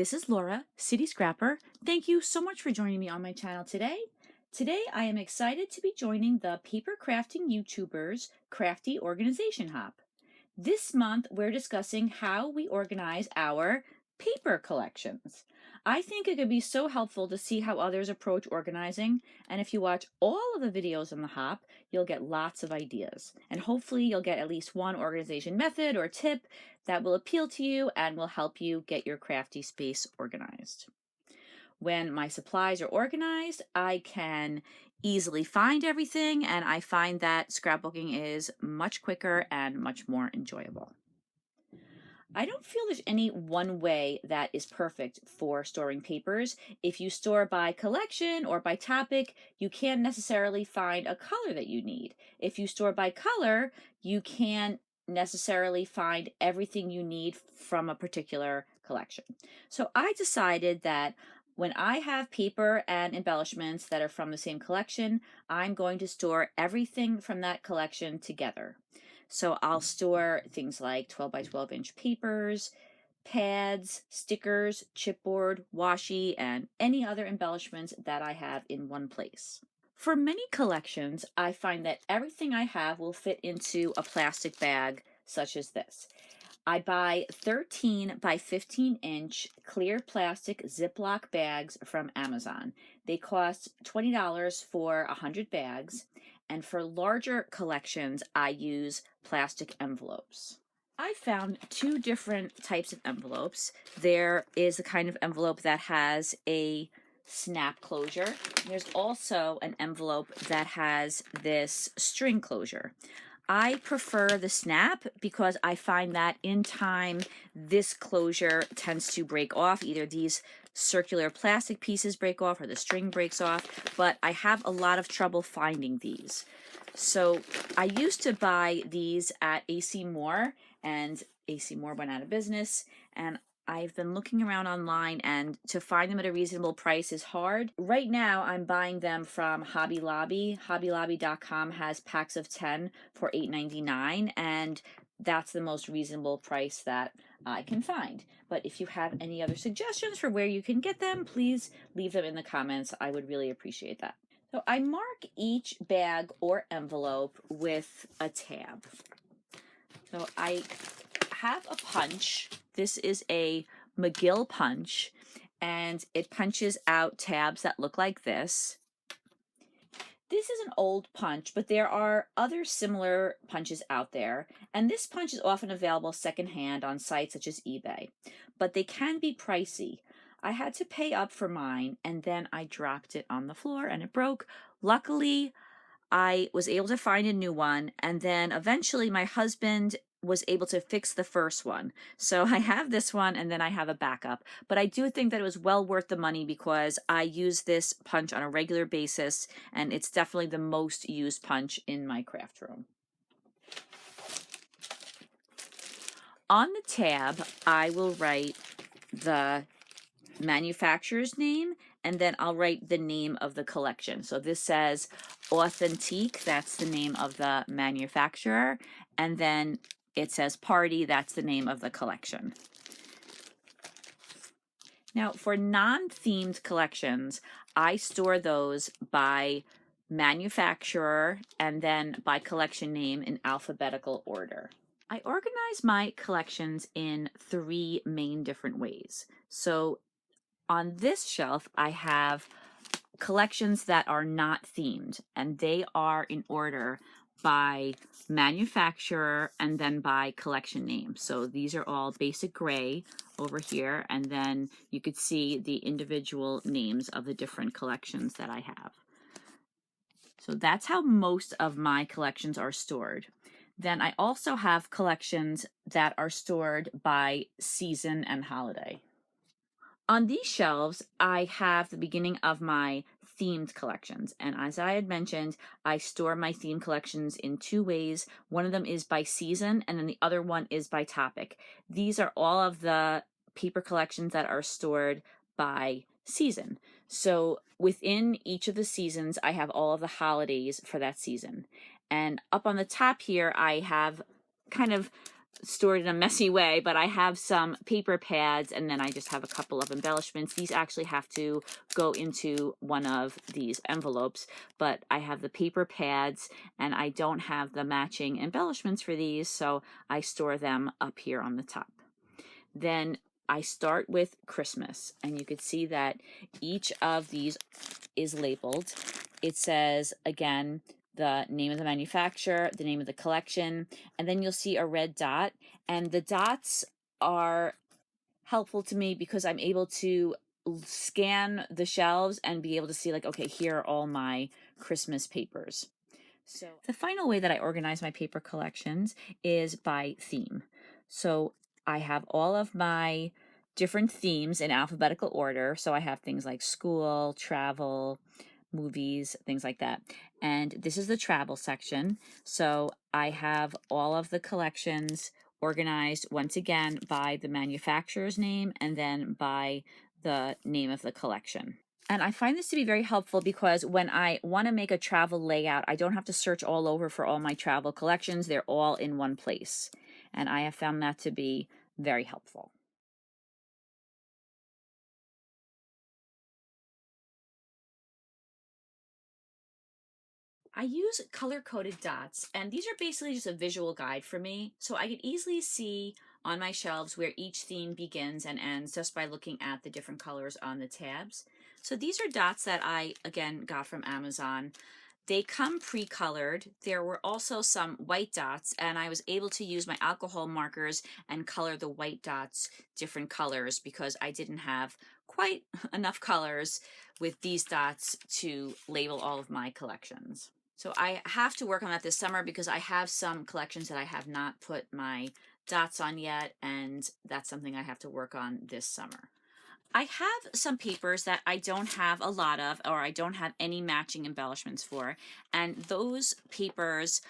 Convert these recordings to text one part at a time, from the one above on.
this is Laura, City Scrapper. Thank you so much for joining me on my channel today. Today I am excited to be joining the paper crafting YouTubers Crafty Organization Hop. This month we're discussing how we organize our paper collections. I think it could be so helpful to see how others approach organizing, and if you watch all of the videos on the Hop, you'll get lots of ideas. And hopefully you'll get at least one organization method or tip that will appeal to you and will help you get your crafty space organized. When my supplies are organized, I can easily find everything, and I find that scrapbooking is much quicker and much more enjoyable. I don't feel there's any one way that is perfect for storing papers. If you store by collection or by topic, you can't necessarily find a color that you need. If you store by color, you can't necessarily find everything you need from a particular collection. So I decided that when I have paper and embellishments that are from the same collection, I'm going to store everything from that collection together. So I'll store things like 12 by 12 inch papers, pads, stickers, chipboard, washi, and any other embellishments that I have in one place. For many collections, I find that everything I have will fit into a plastic bag such as this. I buy 13 by 15 inch clear plastic Ziploc bags from Amazon. They cost $20 for 100 bags, and for larger collections, I use plastic envelopes. I found two different types of envelopes. There is the kind of envelope that has a snap closure. There's also an envelope that has this string closure. I prefer the snap because I find that in time this closure tends to break off. Either these circular plastic pieces break off or the string breaks off, but I have a lot of trouble finding these. So I used to buy these at AC Moore, and AC Moore went out of business, and I've been looking around online, and to find them at a reasonable price is hard. Right now, I'm buying them from Hobby Lobby. HobbyLobby.com has packs of 10 for $8.99, and that's the most reasonable price that I can find. But if you have any other suggestions for where you can get them, please leave them in the comments. I would really appreciate that. So I mark each bag or envelope with a tab. So I have a punch. This is a McGill punch, and it punches out tabs that look like this. This is an old punch, but there are other similar punches out there, and this punch is often available secondhand on sites such as eBay, but they can be pricey. I had to pay up for mine, and then I dropped it on the floor and it broke. Luckily, I was able to find a new one, and then eventually my husband was able to fix the first one. So I have this one, and then I have a backup. But I do think that it was well worth the money because I use this punch on a regular basis, and it's definitely the most used punch in my craft room. On the tab, I will write the manufacturer's name, and then I'll write the name of the collection. So this says Authentique, that's the name of the manufacturer, and then it says Party, that's the name of the collection. Now, for non-themed collections, I store those by manufacturer and then by collection name in alphabetical order. I organize my collections in three main different ways. So on this shelf, I have collections that are not themed, and they are in order by manufacturer and then by collection name. So these are all basic gray over here, and then you could see the individual names of the different collections that I have. So that's how most of my collections are stored. Then I also have collections that are stored by season and holiday. On these shelves, I have the beginning of my themed collections. And as I had mentioned, I store my theme collections in two ways. One of them is by season, and then the other one is by topic. These are all of the paper collections that are stored by season. So within each of the seasons, I have all of the holidays for that season. And up on the top here, I have kind of stored in a messy way, but I have some paper pads, and then I just have a couple of embellishments. These actually have to go into one of these envelopes, but I have the paper pads and I don't have the matching embellishments for these, so I store them up here on the top. Then I start with Christmas, and you can see that each of these is labeled. It says, again, the name of the manufacturer, the name of the collection, and then you'll see a red dot. And the dots are helpful to me because I'm able to scan the shelves and be able to see, like, okay, here are all my Christmas papers. So the final way that I organize my paper collections is by theme. So I have all of my different themes in alphabetical order. So I have things like school, travel, movies, things like that. And this is the travel section. So I have all of the collections organized once again by the manufacturer's name and then by the name of the collection. And I find this to be very helpful because when I want to make a travel layout, I don't have to search all over for all my travel collections. They're all in one place. And I have found that to be very helpful. I use color-coded dots, and these are basically just a visual guide for me, so I can easily see on my shelves where each theme begins and ends just by looking at the different colors on the tabs. So these are dots that I, again, got from Amazon. They come pre-colored. There were also some white dots, and I was able to use my alcohol markers and color the white dots different colors because I didn't have quite enough colors with these dots to label all of my collections. So I have to work on that this summer because I have some collections that I have not put my dots on yet, and that's something I have to work on this summer. I have some papers that I don't have a lot of, or I don't have any matching embellishments for, and those papers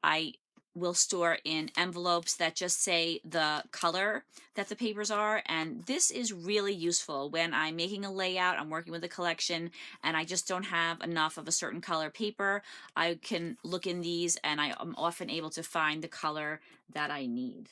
I will store in envelopes that just say the color that the papers are, and this is really useful when I'm making a layout, I'm working with a collection, and I just don't have enough of a certain color paper. I can look in these, and I am often able to find the color that I need.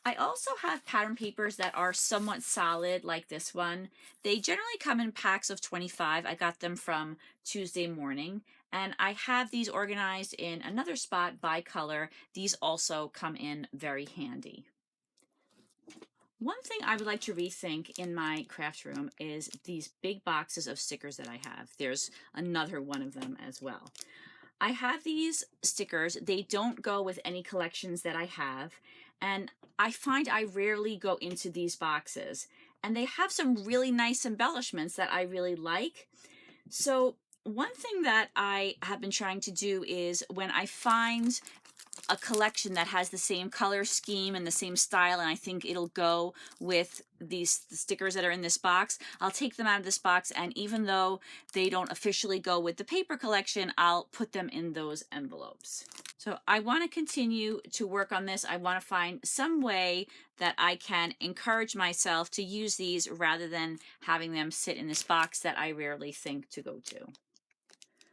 I also have pattern papers that are somewhat solid, like this one. They generally come in packs of 25. I got them from Tuesday Morning, and I have these organized in another spot by color. These also come in very handy. One thing I would like to rethink in my craft room is these big boxes of stickers that I have. There's another one of them as well. I have these stickers. They don't go with any collections that I have, and I find I rarely go into these boxes. And they have some really nice embellishments that I really like. So one thing that I have been trying to do is when I find a collection that has the same color scheme and the same style, and I think it'll go with the stickers that are in this box, I'll take them out of this box, and even though they don't officially go with the paper collection, I'll put them in those envelopes. So I want to continue to work on this. I want to find some way that I can encourage myself to use these rather than having them sit in this box that I rarely think to go to.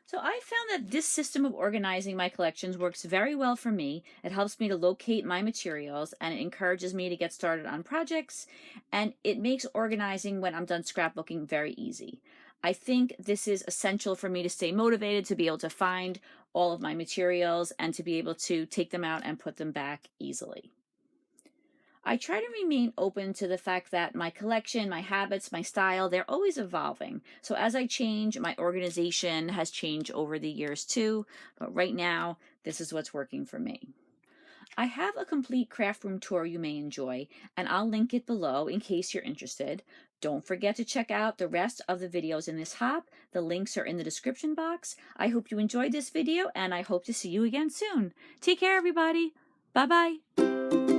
So I found that this system of organizing my collections works very well for me. It helps me to locate my materials, and it encourages me to get started on projects, and it makes organizing when I'm done scrapbooking very easy. I think this is essential for me to stay motivated, to be able to find all of my materials, and to be able to take them out and put them back easily. I try to remain open to the fact that my collection, my habits, my style, they're always evolving. So as I change, my organization has changed over the years too, but right now, this is what's working for me. I have a complete craft room tour you may enjoy, and I'll link it below in case you're interested. Don't forget to check out the rest of the videos in this hop. The links are in the description box. I hope you enjoyed this video, and I hope to see you again soon. Take care, everybody. Bye-bye.